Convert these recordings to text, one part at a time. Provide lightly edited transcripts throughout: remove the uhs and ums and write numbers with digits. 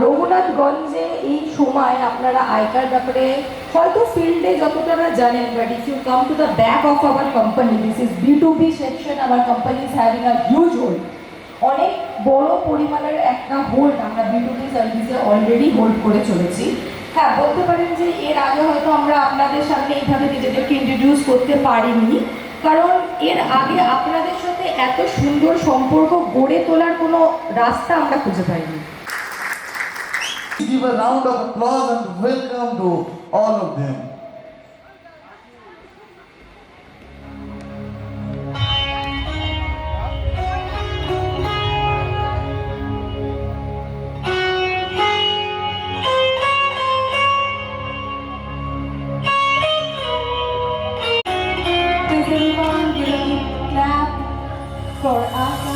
রঘুনাথগঞ্জে এই সময় আপনারা আয়কার ব্যাপারে হয়তো ফিল্ডে যতটা না জানেন, but if you come to the back of our company, this is B2B section, our company is having a huge hold. অনেক বড় পরিমাণের একটা হোল্ড আমরা B2B সার্ভিসে অলরেডি হোল্ড করে চলেছি। হ্যাঁ, বলতে পারেন যে এর আগে হয়তো আমরা আপনাদের সামনে এইভাবে নিজেদেরকে ইন্ট্রোডিউস করতে পারিনি, কারণ এর আগে আপনাদের সাথে এত সুন্দর সম্পর্ক গড়ে তোলার কোনো রাস্তা আমরা খুঁজে পাইনি। Give a round of applause and welcome to all of them. Please everyone give a big clap for Aka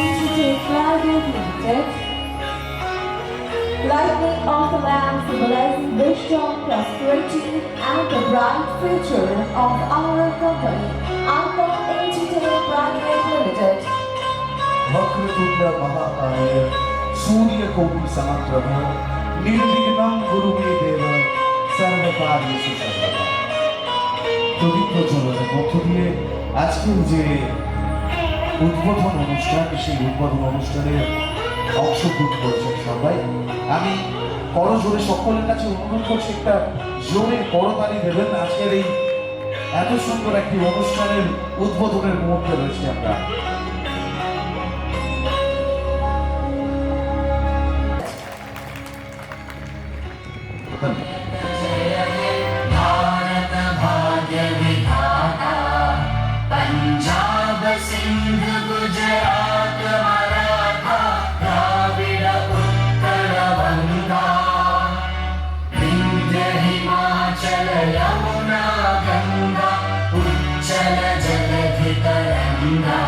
Institute Private Limited. Lightning of the lamp symbolizing wisdom, prosperity, and the bright future of our company, Aka Institute Private Limited. Vakratunda महाकाय सूर्यकोटि समप्रभ निर्विघ्नं कुरु मे देव सर्वकार्येषु सर्वदा। পবিত্র চরণের মধ্য দিয়ে আজকের যে উদ্বোধন অনুষ্ঠান, সেই উদ্বোধন অনুষ্ঠানের অংশগ্রহণ করেছেন সবাই। আমি করজোরে সকলের কাছে অনুরোধ করছি, একটা জোরে করতালি দেবেন। আজকের এই এত সুন্দর একটি অনুষ্ঠানের উদ্বোধনের মুহূর্তে রয়েছে আমরা। पंजाब सिंध गुजरात मराठा द्राविड उत्कल बंगा विंध्य हिमाचल यमुना गंगा उच्चल जलधि तरंगा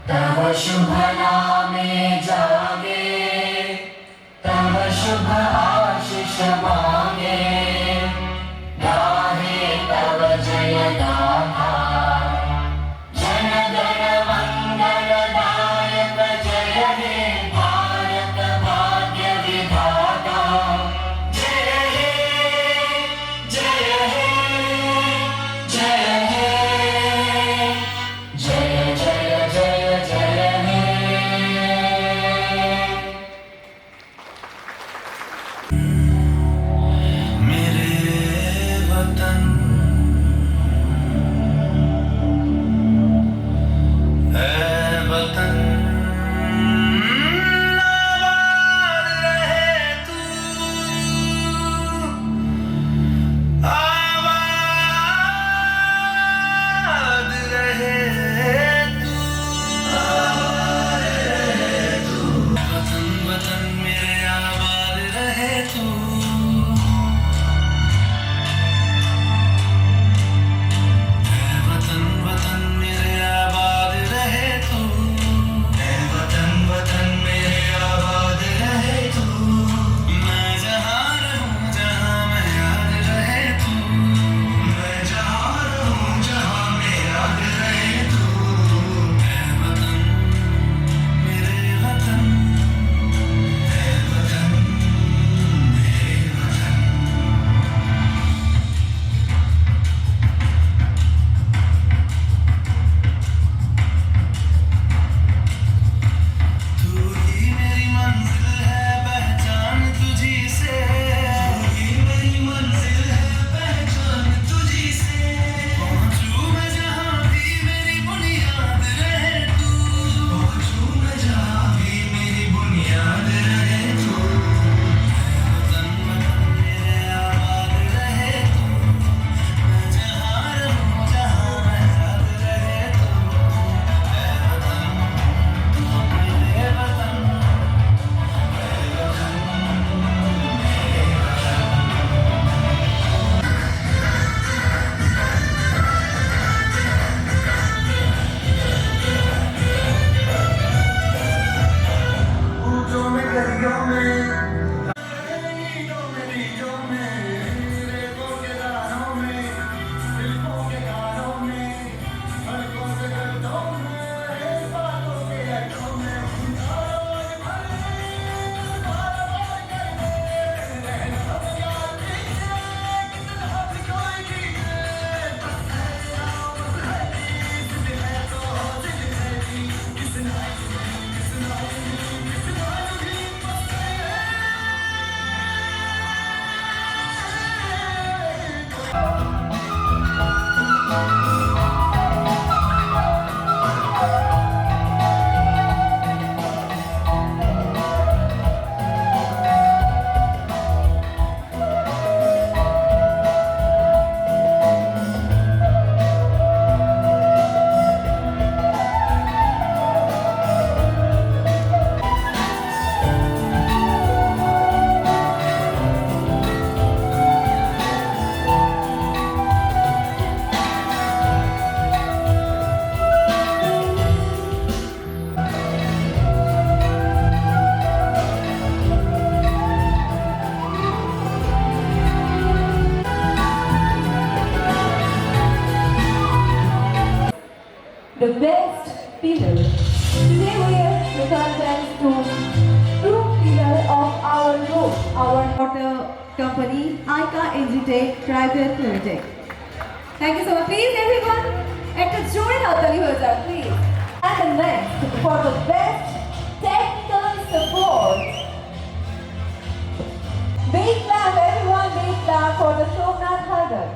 तव शुभ नामे जागे तव शुभ आशीष मांगे गाहे तव जय गाथा the company ICA Entertech Private Limited. Thank you so much. Please everyone, একটা জোরে হাততালি হয়ে যাক please. And the next for the best technical support. Big clap everyone, big clap for the Somnath Hagar.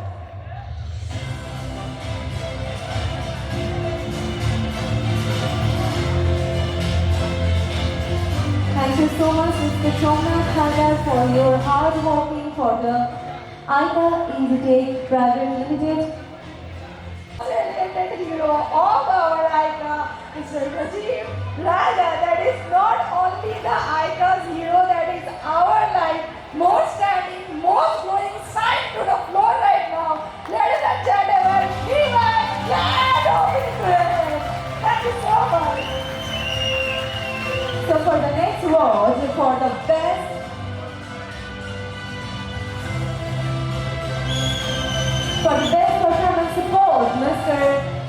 Thank you so much, Mr. Somnath Hagar, for your hard working for the ICA Entertech Private Limited. Celebrated hero of our ICA, Mr. Rajiv Raja. That is not only the ICA's hero, that is our life. More standing, more going side to the floor right now. Ladies and gentlemen, give a glad opening to him. Thank you so much. So for the next award, for the best performance support, Mr.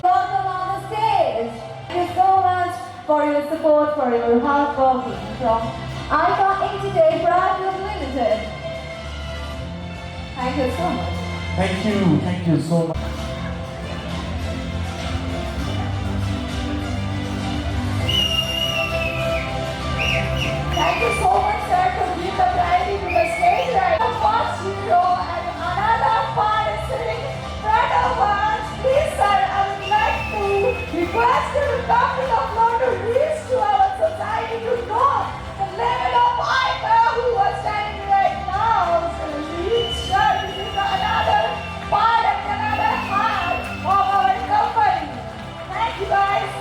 Welcome on the stage. Thank you so much for your support, for your hard working from ICA Entertech Private Limited. Thank you so much. Thank you so much. Thank you so much, sir, to give the priority to the stage right. The first hero and another part is sitting in front of us. Please, sir, I would like to request you to come to the floor to reach to our society to know the level of ICA who was standing right now. So reach, sir, this is another part and another heart of our company. Thank you, guys.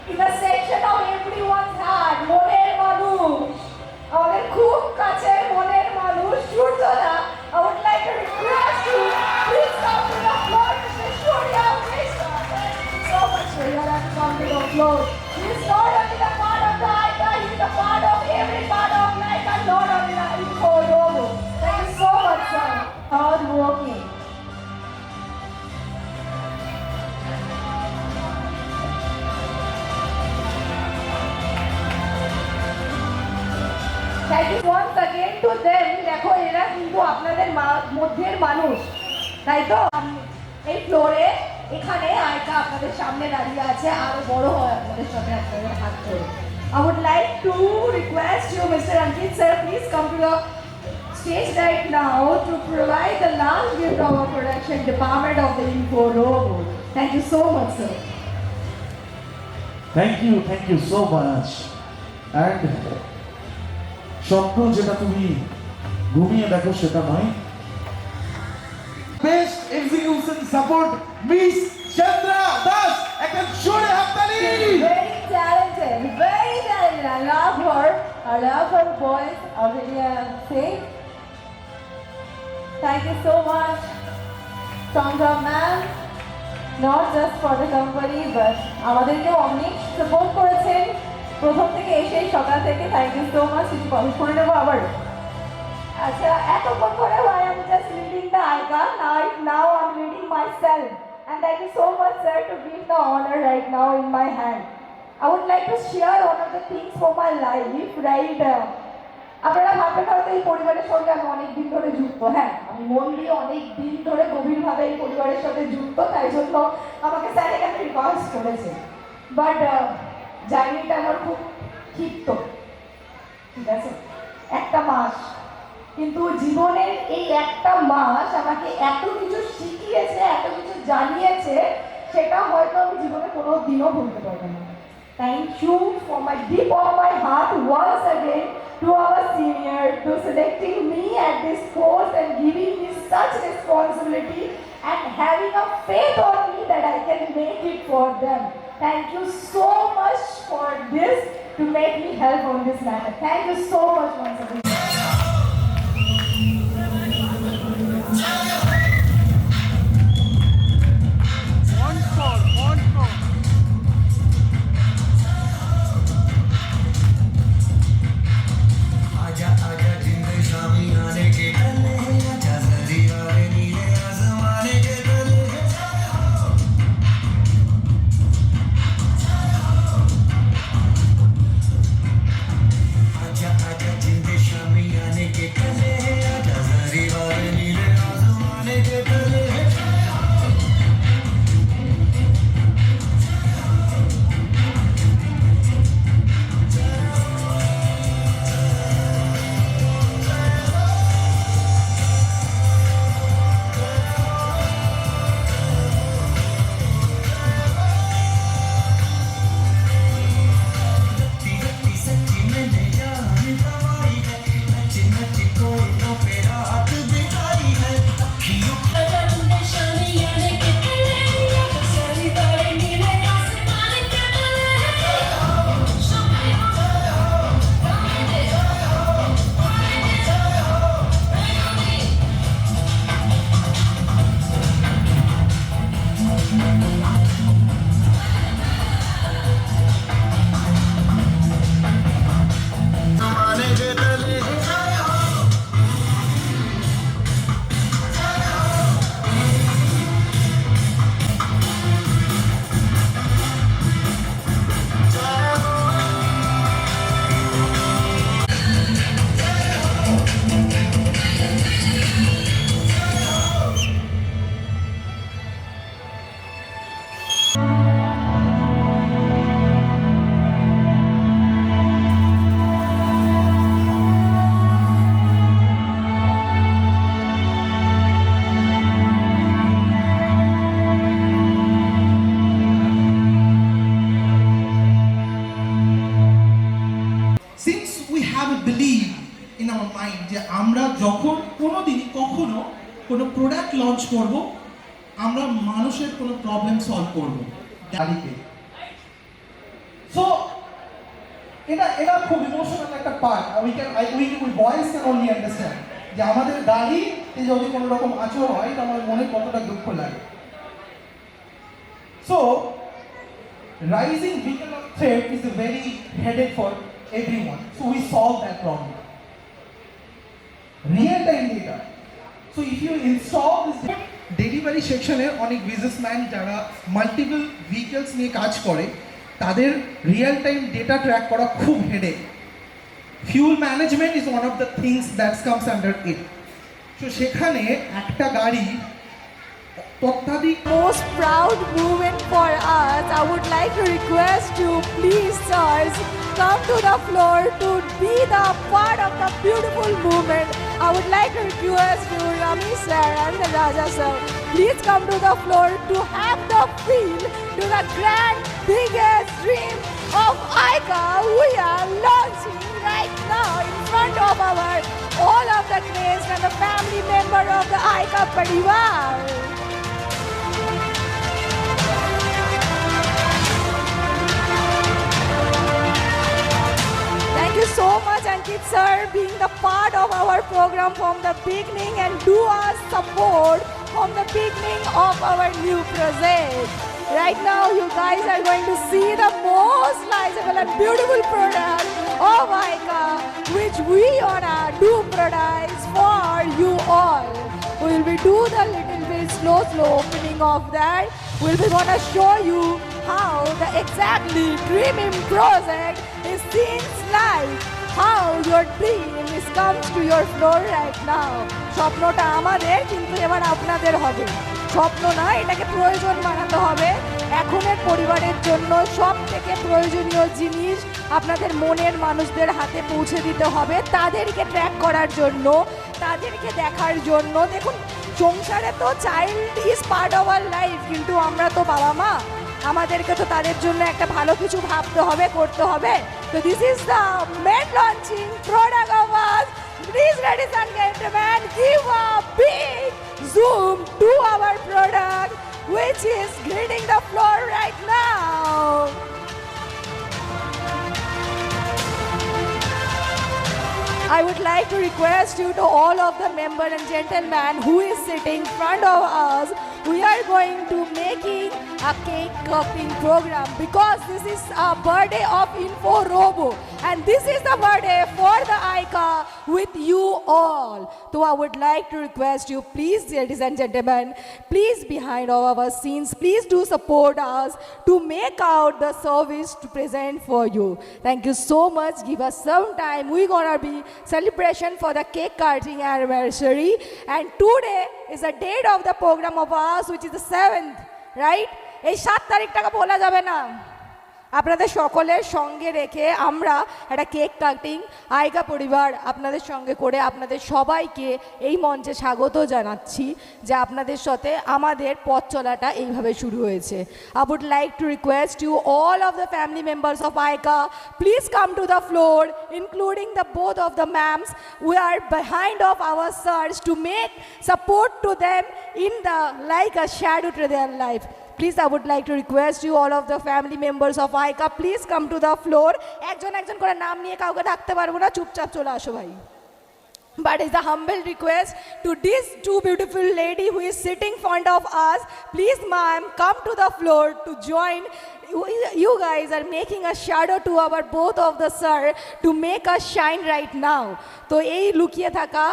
In the section of everyone's heart, মনের মানুষ, আমাদের খুব কাছের মনের মানুষ, সূর্যদা, I would like to request you, please come to the floor, Mr. Surya Krishna. Thank you so much, sir. You have to come to the floor. He is not only the part of the ICA, he is the part of every part of life and not only the info logo. Thank you so much, sir. Hard working. Thank you once again to them. দেখো এরা কিন্তু আপনাদের মধ্যের মানুষ, তাই তো? এই ফ্লোরে এখানে আইকা আপনাদের সামনে দাঁড়িয়ে আছে, আরো বড় হয় আপনাদের সাথে আপনাদের হাত ধরে। I would like to request you, Mr. Ankit sir, please come to the stage right now to provide the last gift of our production department of the Info Robo. Thank you so much, sir. Thank you so much. And স্বপ্ন যেটা তুমি ঘুমিয়ে দেখো সেটা নয়। Best execution support miss Chandra Das, একটা জোরে হাততালি। Very talented, very talented. I love her. I love her voice. Already I say. Thank you so much, Chandra ma'am. Not just for the company, but আমাদেরকে অনেক সাপোর্ট করেছেন প্রথম থেকে এসে সকাল থেকে। Thank you so much. কিছু কথা শুনে নেবো আবার। আচ্ছা, এতক্ষণ ধরে I am just leading the ICA. Now I'm leading myself. And thank you so much, sir, to give the honor right now in my hand. I would like to share one of the things for my life, right? আপনারা ভাববেন হয়তো এই পরিবারের সঙ্গে আমি অনেক দিন ধরে যুক্ত। হ্যাঁ, আমি মন দিয়ে অনেক দিন ধরে গভীরভাবে এই পরিবারের সাথে যুক্ত, তাই জন্য আমাকে স্যার এখানে রিকোয়েস্ট করেছে। বাট জার্নিটা আমার খুব ক্ষিপ্ত, ঠিক আছে, একটা মাস, কিন্তু জীবনের এই একটা মাস আমাকে এত কিছু শিখিয়েছে, এত কিছু জানিয়েছে, সেটা হয়তো আমি জীবনে কোনো দিনও ভুলতে পারবো না। Thank you from my deep of my heart once again to our senior to selecting me at this post and giving me such responsibility and having a faith on me that I can make it for them. Thank you so much for this to make me help on this matter. Thank you so much once again. आजा आजा जिंद शामी आने के टले आजा जरी वाले नीले কোনোদিনই কখনো কোনো প্রোডাক্ট লঞ্চ করব, আমরা মানুষের কোনো প্রবলেম সলভ করব গাড়িতে। সো এটা খুব ইমোশনাল একটা part. We boys can only understand যে আমাদের গাড়িতে যদি কোনো রকম আচরণ হয় তো আমার মনে কতটা দুঃখ লাগে। So rising vehicle threat is a very headache for everyone. So we solve that problem. Real time data. So if you install this delivery সেকশনের অনেক বিজনেসম্যান যারা মাল্টিপল ভেহিকলস নিয়ে কাজ করে তাদের রিয়েল টাইম ডেটা ট্র্যাক করা খুব headache. Fuel management is one of the things that's comes under it. So সেখানে একটা গাড়ি তত্ত্বাধিক Most proud moment for us. I would like to request you, please, sirs, come to the floor to be the part of the beautiful moment. I would like to request you, Rami sir and the Raja sir, please come to the floor to have the feel to the grand, biggest dream of ICA we are launching right now in front of our all of the guests and the family member of the ICA Parivar. Thank you so much, Ankit sir, being the part of our program from the beginning and do us support from the beginning of our new project. Right now, you guys are going to see the most likable and beautiful product of ICA, which we wanna do produce for you all. We will be do the little bit slow opening of that. We'll be gonna show you how the exactly dreaming project is seems like how your dream is comes to your floor right now. স্বপ্নটা আমাদের কিন্তু এবার আপনাদের হবে। স্বপ্ন না, এটাকে প্রয়োজন বানাতে হবে। এখনের পরিবারের জন্য সব থেকে প্রয়োজনীয় জিনিস আপনাদের মনের মানুষদের হাতে পৌঁছে দিতে হবে, তাদেরকে ট্র্যাক করার জন্য, তাদেরকে দেখার জন্য। দেখুন, সংসারে তো child is part of our life, কিন্তু আমরা তো বাবা মা, আমাদেরকে তো তাদের জন্য একটা ভালো কিছু ভাবতে হবে, করতে হবে। তো this is the main launching product of us. Please, ladies and gentlemen, give a big zoom to our product, which is hitting the floor right now. I would like to request you to all of the member and gentlemen who is sitting in front of us, we are going to making a cake cutting program because this is a birthday of Info Robo and this is the birthday for the ICA with you all. So I would like to request you, please, ladies and gentlemen, please behind all our scenes, please do support us to make out the service to present for you. Thank you so much. Give us some time. We're gonna be celebration for the cake cutting anniversary and today is the date of the program of us which is the 7th, right? এই 7 তারিখটাকে বলা যাবে না। আপনাদের সকলের সঙ্গে রেখে আমরা একটা কেক কাটিং আইকা পরিবার আপনাদের সঙ্গে করে আপনাদের সবাইকে এই মঞ্চে স্বাগত জানাচ্ছি যে আপনাদের সাথে আমাদের পথ চলাটা এইভাবে শুরু হয়েছে। I would like to request you all of the family members of ICA, please come to the floor, including the both of the ma'ams. We are behind of our sirs to make support to them in the like a shadow to their life. Please, I would like to request you, all of the family members of ICA, please come to the floor. একজন একজন করে নাম নিয়ে কাউকে ডাকতে পারবো না, চুপচাপ চলে আসো ভাই। But it's a humble request to these two beautiful lady who is sitting in front of us. Please, ma'am, come to the floor to join. You guys are making a shadow to our both of the sir to make us shine right now. তো এই লুকিয়ে থাকা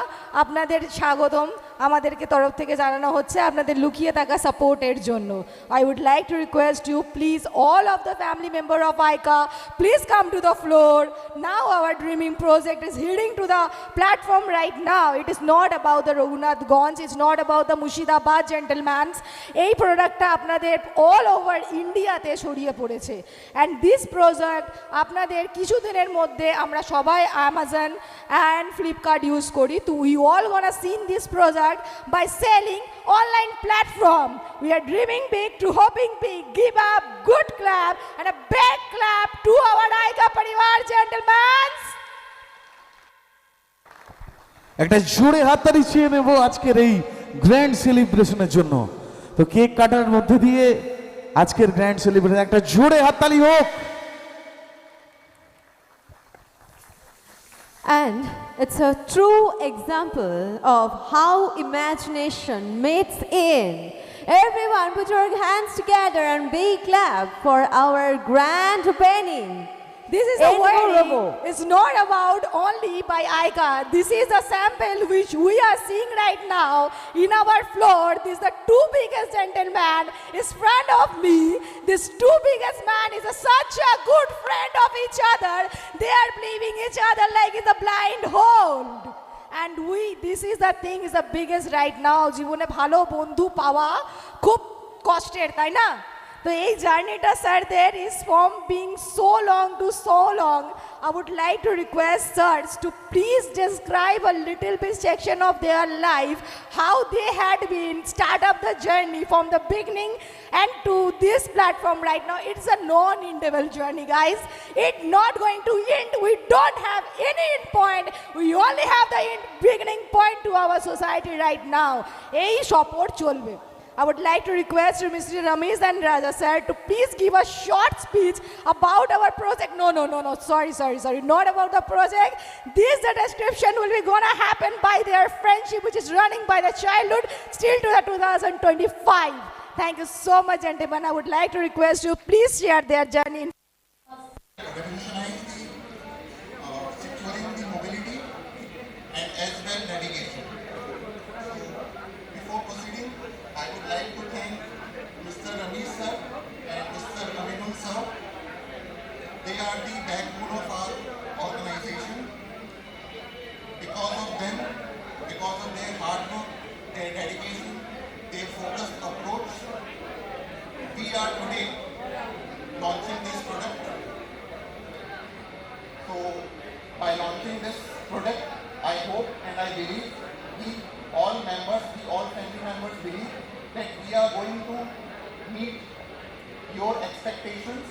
আপনাদের স্বাগতম আমাদেরকে তরফ থেকে জানানো হচ্ছে আপনাদের লুকিয়ে থাকা সাপোর্টের জন্য। I would like to request you, please, all of the family member of ICA, please come to the floor. Now our dreaming project is heading to the platform right now. It is not about the Raghunathganj, it's not about the Murshidabad gentlemen. এই প্রোডাক্টটা আপনাদের all over ইন্ডিয়াতে ছড়িয়ে পড়েছে and this project আপনাদের কিছুদিনের মধ্যে আমরা সবাই Amazon and Flipkart ইউজ করি। তো we all gonna see this project by selling online platform. We are dreaming big to hoping big. Give a good clap and a big clap to our ICA Parivar gentlemen. একটা জোরে হাততালি চেয়ে নেব আজকের এই grand সেলিব্রেশনের জন্য। তো cake কাটার মধ্যে দিয়ে আজকের গ্র্যান্ড সেলিব্রেশন একটা জোরে হাততালি হোক। And it's a true example of how imagination meets in. Everyone put your hands together and big clap for our grand opening. This is a Incredible. wedding. It's not about only by ICA. This is a sample which we are seeing right now in our floor. This is the two biggest gentlemen is front of me. This two biggest man is such a good friend of each other. They are believing each other like it's a blind hold. And this is the thing is the biggest right now. জীবনে ভালো বন্ধু পাওয়া খুব কষ্টের, তাই না? তো এই জার্নিটা স্যারদের is from being so long to so long. I would like to request sirs to please describe a little bit section of their life, how they had been start up the journey from the beginning and to this platform right now. It's a non-endable journey, guys. It's not going to end. We don't have any end point. We only have the beginning point to our society right now. এই support চলবে। I would like to request Mr. Ramesh and Raja sir to please give a short speech about our project. No, sorry, not about the project. This the description will be gonna happen by their friendship which is running by the childhood still to the 2025. Thank you so much, gentlemen. I would like to request you please share their journey. Revolutionize securing the mobility and as well navigation. Before proceeding, I would like to thank Mr. Ramesh sir and Mr. Aminul sir. They are the backbone of our organization. Because of them, because of their hard work, their dedication, their focused approach, we are today launching this product. So by launching this product, I hope and I believe all family members believe that we are going to meet your expectations.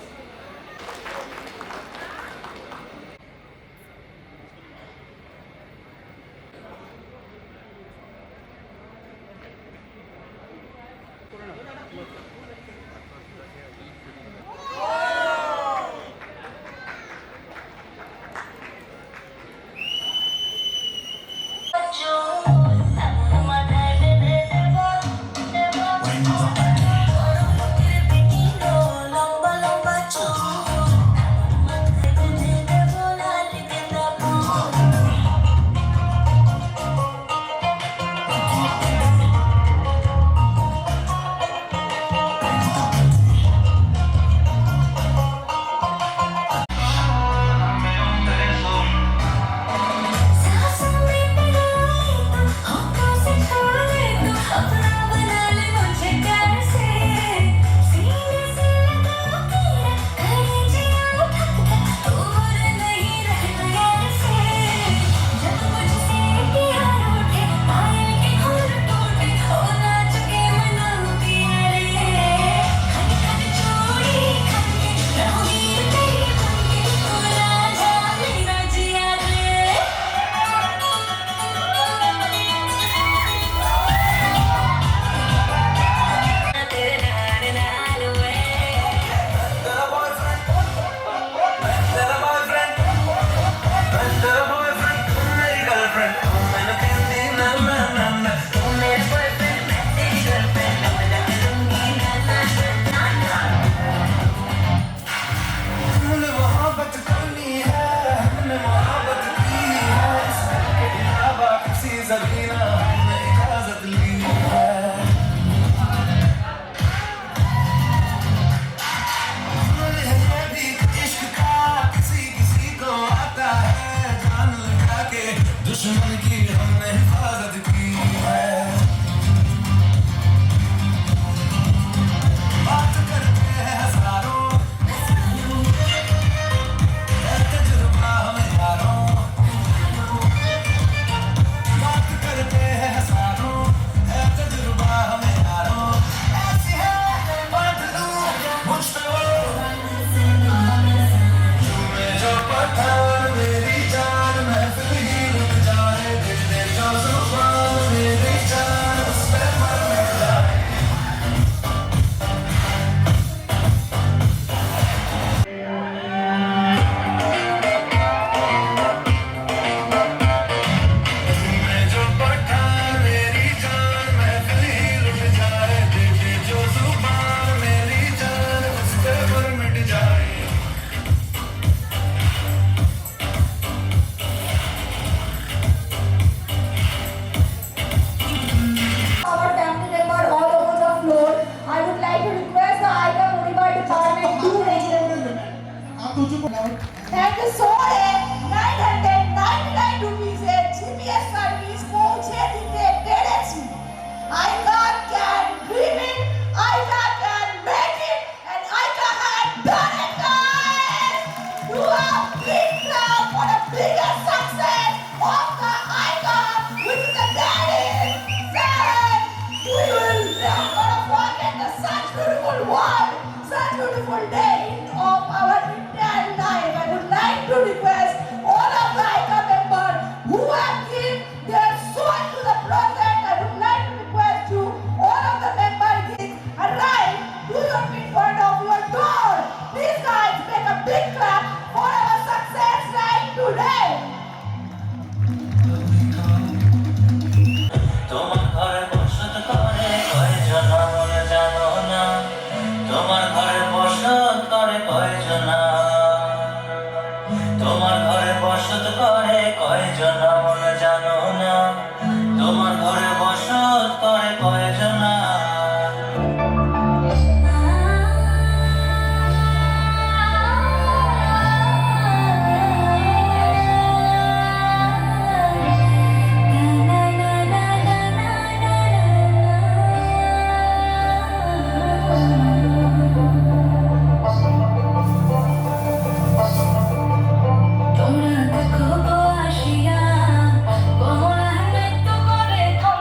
Episode है 999 rupees है GPS service पहुंचे दिखे parents Aika can dream it Aika can make it and Aika had done it guys you are big clap for the biggest success of the icon which is the daddy son we will never forget the such beautiful one such beautiful day of our entire life. I would like to request all of the ICA members who have given their soul to the project. I would like to request you, all of the members, arrive to your feet front of your door. Please guys, make a big clap for our success right today. তোমার ঘরে বসত করে কয়জন আমল জানো না তোমার ঘরে বসত করে কয়জন তোমার ঘরে বসত করে কয়জন আমল জানো না তোমার ঘরে বসত করে কয়জন তোমরা দেখো গো আসিয়া কমলা নৃত্য করে থম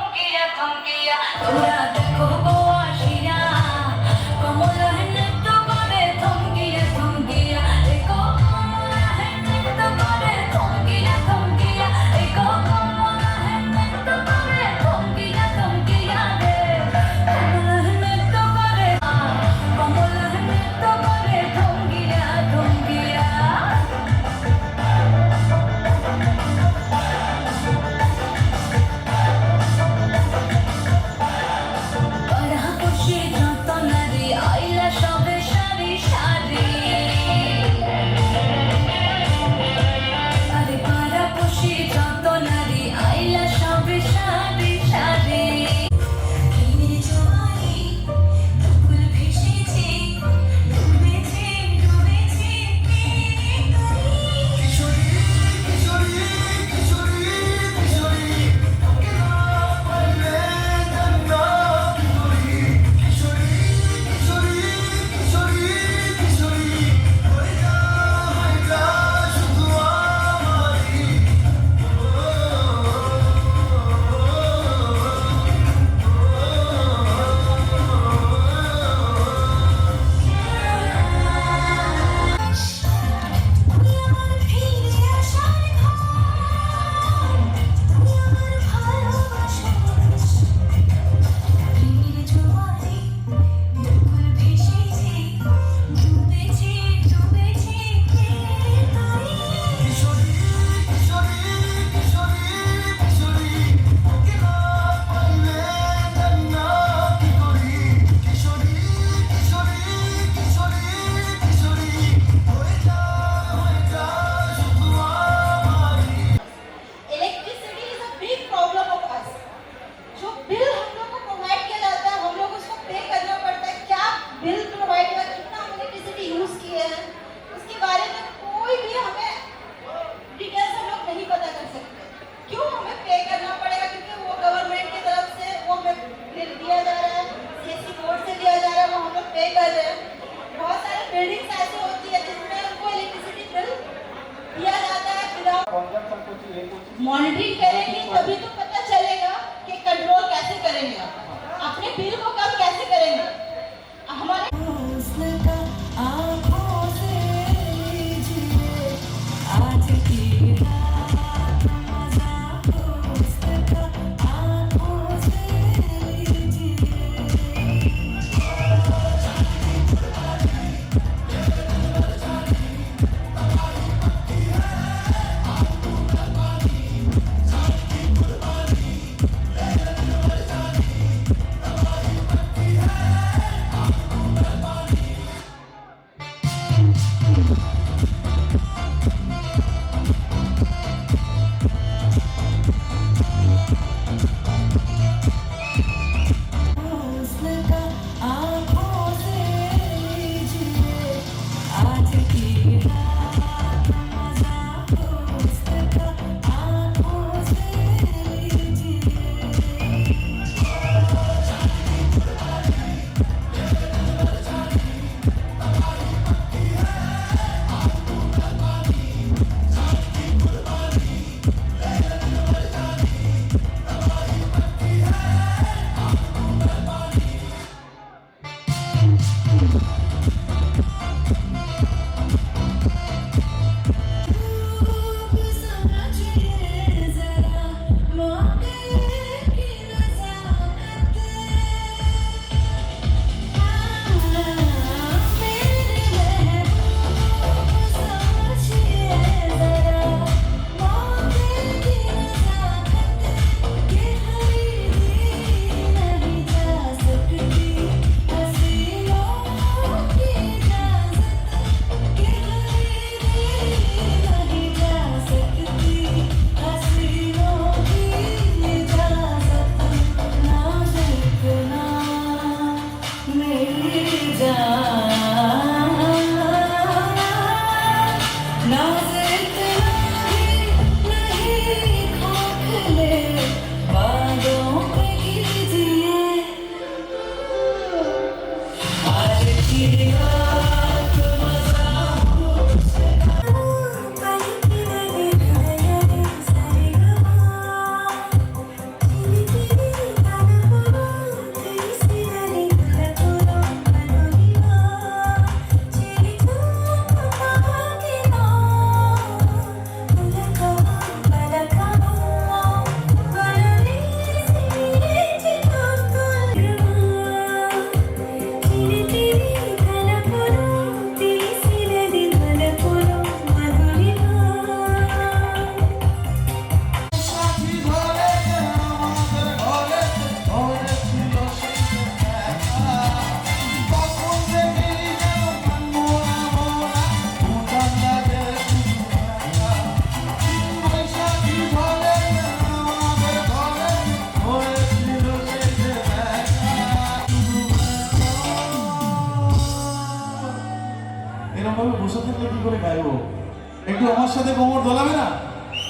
একটু আমার সাথে কোমর দোলাবে না?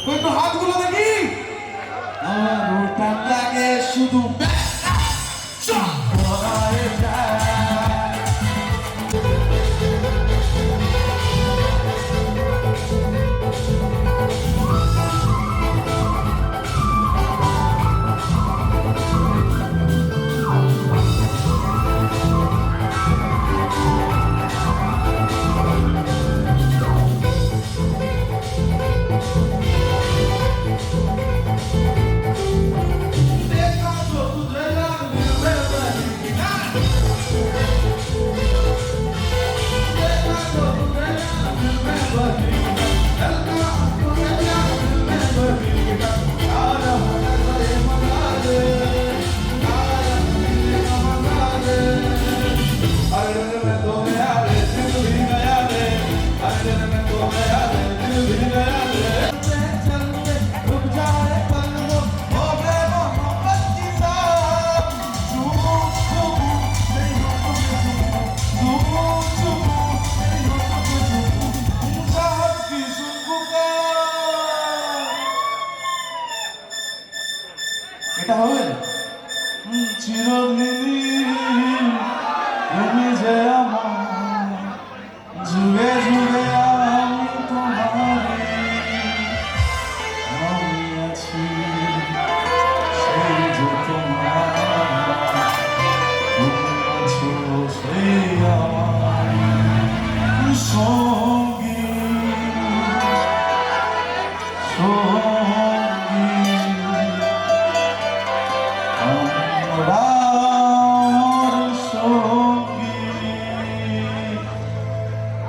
ওই একটু হাতগুলো দেখি। আমার ওটা লাগে শুধু বলাই যায়। এটা হবে চিরদিনই তুমি যে আমার যুগে যুগে আমি তোমারে আমি আছি সেই যে তোমার তুমি আছো সেই আমার সঙ্গী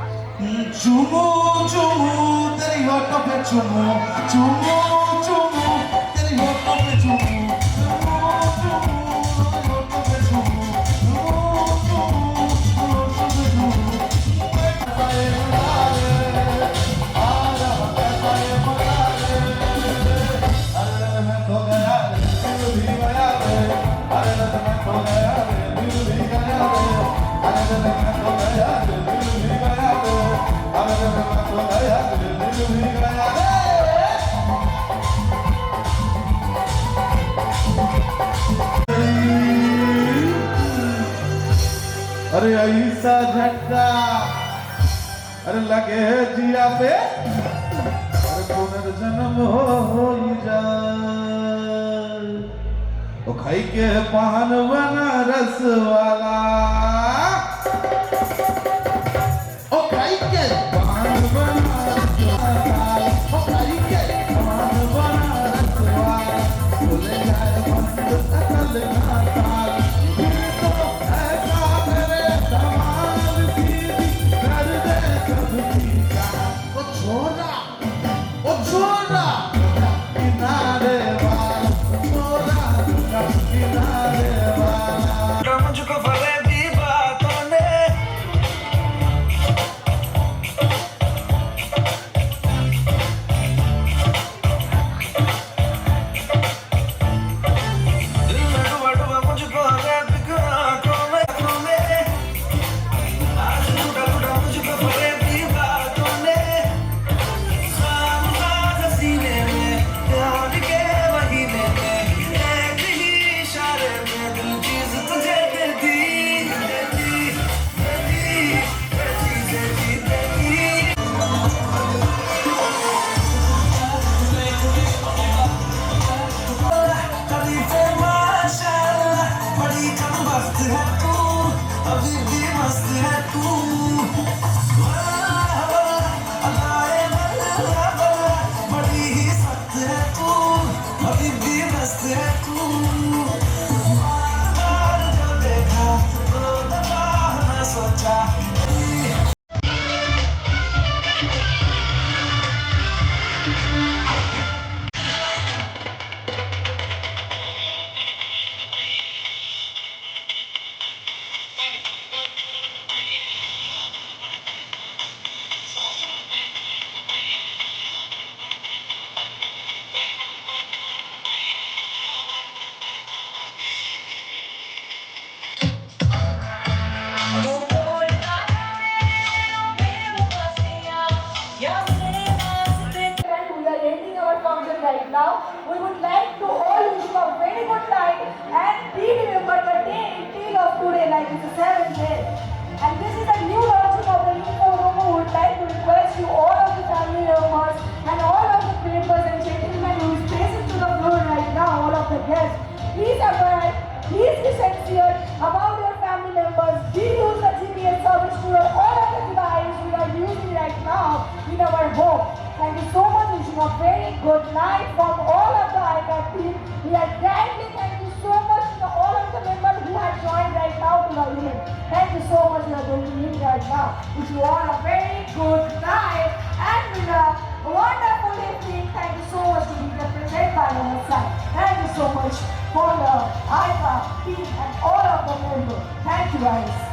चुमो चुमो तेरी होठों पे चुमो चुमो चुमो तेरी होठों पे चुमो चुमो चुमो तेरी होठों पे चुमो चुमो चुमो होठों पे चुमो कैसा ये मजा रे आजा कैसा ये मजा रे अरे मैं खो गया रे दिल भी गया रे अरे मैं खो गया रे दिल भी गया रे अरे मैं खो गया रे दिल भी गया रे अरे ऐसा झटका अरे लगे जिया पे अरे पुनर्जन्म हो जाए ओ खाई के पान बना रस वाला ओ खाई के पान बना रस वाला ओ खाई के पान बना रस वाला भूले जाए बंद अकल ना ताल मुझको फरेबी बातों ने दिल में डूबा डूबा And this is a new launching of the new forum. We would like to request you, all of the family members and all of the papers and gentlemen who is present to the floor right now, all of the guests, please abide, please be sincere about your family members. We use the GPS service to all of the devices we are using right now in our home. Thank you so much. Wishing a very good night from all of the ICA team. We are grandly thank you so much to all of the members who have joined right now to the event. Thank you so much for joining right now. Wish you all a very good night and with a wonderful evening. Thank you so much to be represented by our side. Thank you so much for the ICA team and all of the members. Thank you guys.